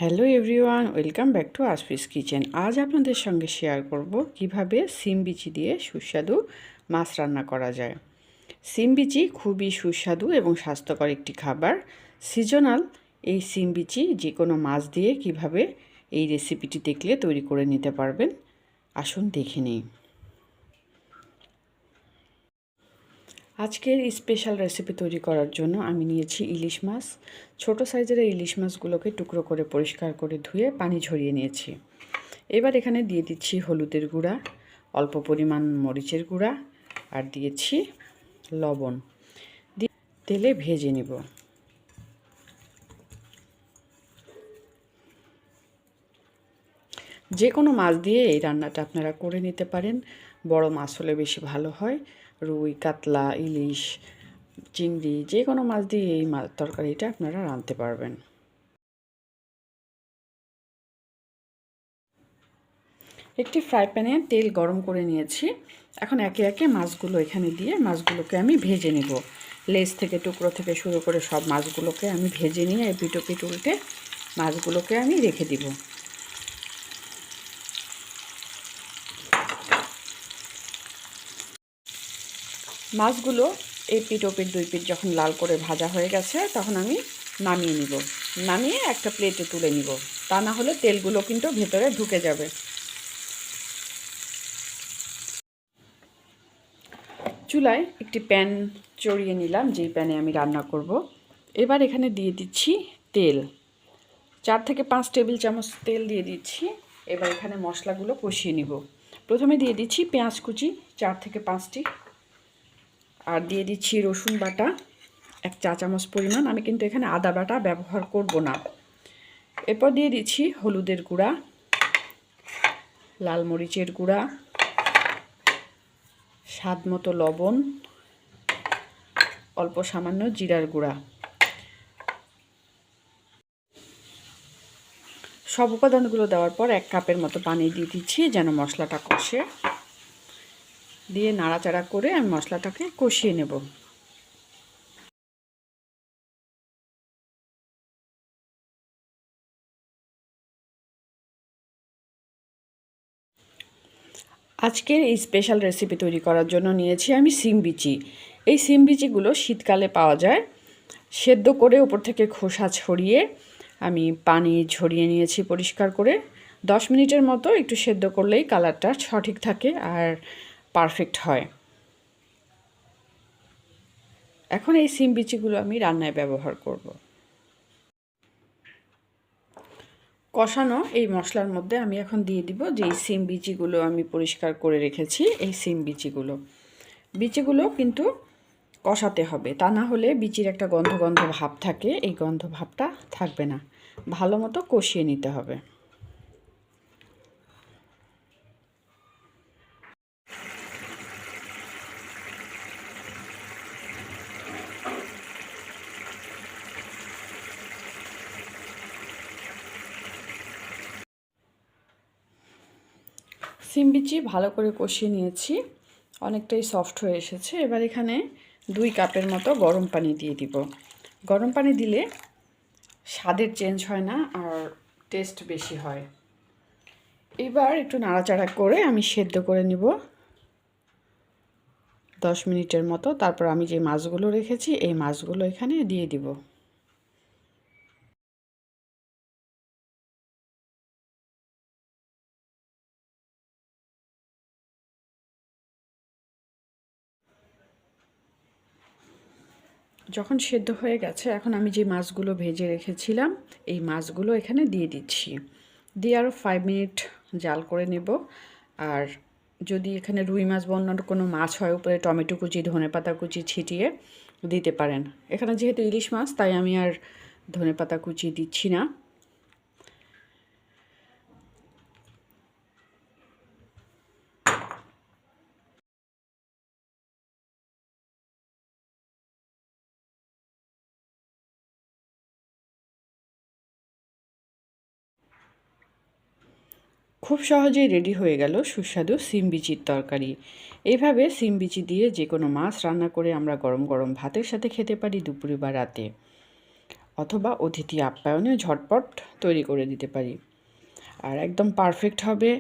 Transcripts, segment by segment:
Hello everyone, welcome back to আসফিস kitchen. আজ আপনাদের সঙ্গে শেয়ার করব কিভাবে সিম বিচি দিয়ে সুস্বাদু মাছ রান্না করা যায়। সিম বিচি খুবই সুস্বাদু এবং স্বাস্থ্যকর একটি খাবার। সিজনাল এই সিম বিচি যে কোনো মাছ দিয়ে কিভাবে এই রেসিপিটি দেখলে তৈরি করে নিতে পারবেন। আসুন দেখে নিই। আজকের স্পেশাল রেসিপি তৈরি করার জন্য আমি নিয়েছি ইলিশ মাছ। ছোট সাইজের ইলিশ মাছগুলোকে টুকরো করে পরিষ্কার করে ধুয়ে পানি ঝরিয়ে নিয়েছি। এবার এখানে দিয়ে দিচ্ছি হলুদের গুঁড়া, অল্প পরিমাণ মরিচের গুঁড়া আর দিয়েছি লবণ। দিয়ে তেলে ভেজে নিব। যে কোনো মাছ দিয়ে এই রান্নাটা আপনারা করে নিতে পারেন। বড় মাছ হলে বেশি ভালো হয়। রুই, কাতলা, ইলিশ, চিংড়ি যে কোনো মাছ দিয়ে এই মাছ তরকারিটা আপনারা রাঁধতে পারবেন। একটি ফ্রাই প্যানে তেল গরম করে নিয়েছি। এখন একে একে মাছগুলো এখানে দিয়ে মাছগুলোকে আমি ভেজে নেব। লেজ থেকে টুকরো থেকে শুরু করে সব মাছগুলোকে আমি ভেজে নিয়ে এপিট ওপিট উল্টে মাছগুলোকে আমি রেখে দিব। মাছগুলো এপিট ওপিট দুই পিট যখন লাল করে ভাজা হয়ে গেছে তখন আমি নামিয়ে নিব। নামিয়ে একটা প্লেটে তুলে নিব, তা না হলে তেলগুলো কিন্তু ভেতরে ঢুকে যাবে। চুলায় একটি প্যান চড়িয়ে নিলাম, যেই প্যানে আমি রান্না করব। এবার এখানে দিয়ে দিচ্ছি তেল, 4 থেকে 5 টেবিল চামচ তেল দিয়ে দিচ্ছি। এবার এখানে মশলাগুলো কষিয়ে নিব। প্রথমে দিয়ে দিচ্ছি পেঁয়াজ কুচি 4 থেকে 5টি, আর দিয়ে দিচ্ছি রসুন বাটা 1 চা চামচ পরিমাণ। আমি কিন্তু এখানে আদা বাটা ব্যবহার করব না। এরপর দিয়ে দিচ্ছি হলুদের গুঁড়া, লাল মরিচের গুঁড়া, স্বাদ মতো লবণ, অল্প সামান্য জিরার গুঁড়া। সব উপাদানগুলো দেওয়ার পর 1 কাপের মতো পানি দিয়ে দিচ্ছি যেন মশলাটা কষে। দিয়ে নাড়াচাড়া করে আমি মশলাটাকে কষিয়ে নেব। আজকের এই স্পেশাল রেসিপি তৈরি করার জন্য নিয়েছি আমি সিম বিচি। এই সিম বিচিগুলো শীতকালে পাওয়া যায়। সেদ্ধ করে উপর থেকে খোসা ছড়িয়ে আমি পানি ঝরিয়ে নিয়েছি পরিষ্কার করে। 10 মিনিটের মতো একটু সেদ্ধ করলেই কালারটা সঠিক থাকে আর পারফেক্ট হয়। এখন এই সিম বিচিগুলো আমি রান্নায় ব্যবহার করব। কষানো এই মশলার মধ্যে আমি এখন দিয়ে দিব যে এই সিম বিচিগুলো আমি পরিষ্কার করে রেখেছি। এই সিম বিচিগুলো কিন্তু কষাতে হবে, তা না হলে বিচির একটা গন্ধ গন্ধ ভাব থাকে, এই গন্ধ ভাবটা থাকবে না। ভালো মতো কষিয়ে নিতে হবে। সিম বিচি ভালো করে কষিয়ে নিয়েছি, অনেকটাই সফট হয়ে এসেছে। এবার এখানে 2 কাপের মতো গরম পানি দিয়ে দিব। গরম পানি দিলে স্বাদের চেঞ্জ হয় না আর টেস্ট বেশি হয়। এবার একটু নাড়াচাড়া করে আমি সেদ্ধ করে নিব 10 মিনিটের মতো। তারপর আমি যে মাছগুলো রেখেছি এই মাছগুলো এখানে দিয়ে দিব। যখন সেদ্ধ হয়ে গেছে এখন আমি যে মাছগুলো ভেজে রেখেছিলাম এই মাছগুলো এখানে দিয়ে দিচ্ছি। দিয়ে আরও 5 মিনিট জাল করে নেব। আর যদি এখানে রুই মাছ বা অন্য কোনো মাছ হয় উপরে টমেটো কুচি ধনেপাতা কুচি ছিটিয়ে দিতে পারেন। এখানে যেহেতু ইলিশ মাছ তাই আমি আর ধনেপাতা কুচি দিচ্ছি না। খুব সহজেই রেডি হয়ে গেল সুস্বাদু সিম বিচির তরকারি। এইভাবে সিম বিচি দিয়ে যে কোনো মাছ রান্না করে আমরা গরম গরম ভাতের সাথে খেতে পারি দুপুরে বা রাতে। অথবা অতিথি আপ্যায়নে ঝটপট তৈরি করে দিতে পারি। আর একদম পারফেক্ট হবে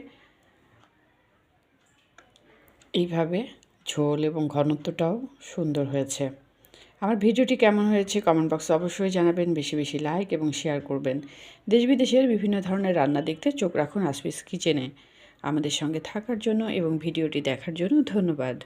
এইভাবে, ঝোল এবং ঘনত্বটাও সুন্দর হয়েছে। আমার ভিডিওটি কেমন হয়েছে কমেন্ট বক্সে অবশ্যই জানাবেন। বেশি বেশি লাইক এবং শেয়ার করবেন। দেশ বিদেশের বিভিন্ন ধরনের রান্না দেখতে চোখ রাখুন আসপিস কিচেনে। আমাদের সঙ্গে থাকার জন্য এবং ভিডিওটি দেখার জন্য ধন্যবাদ।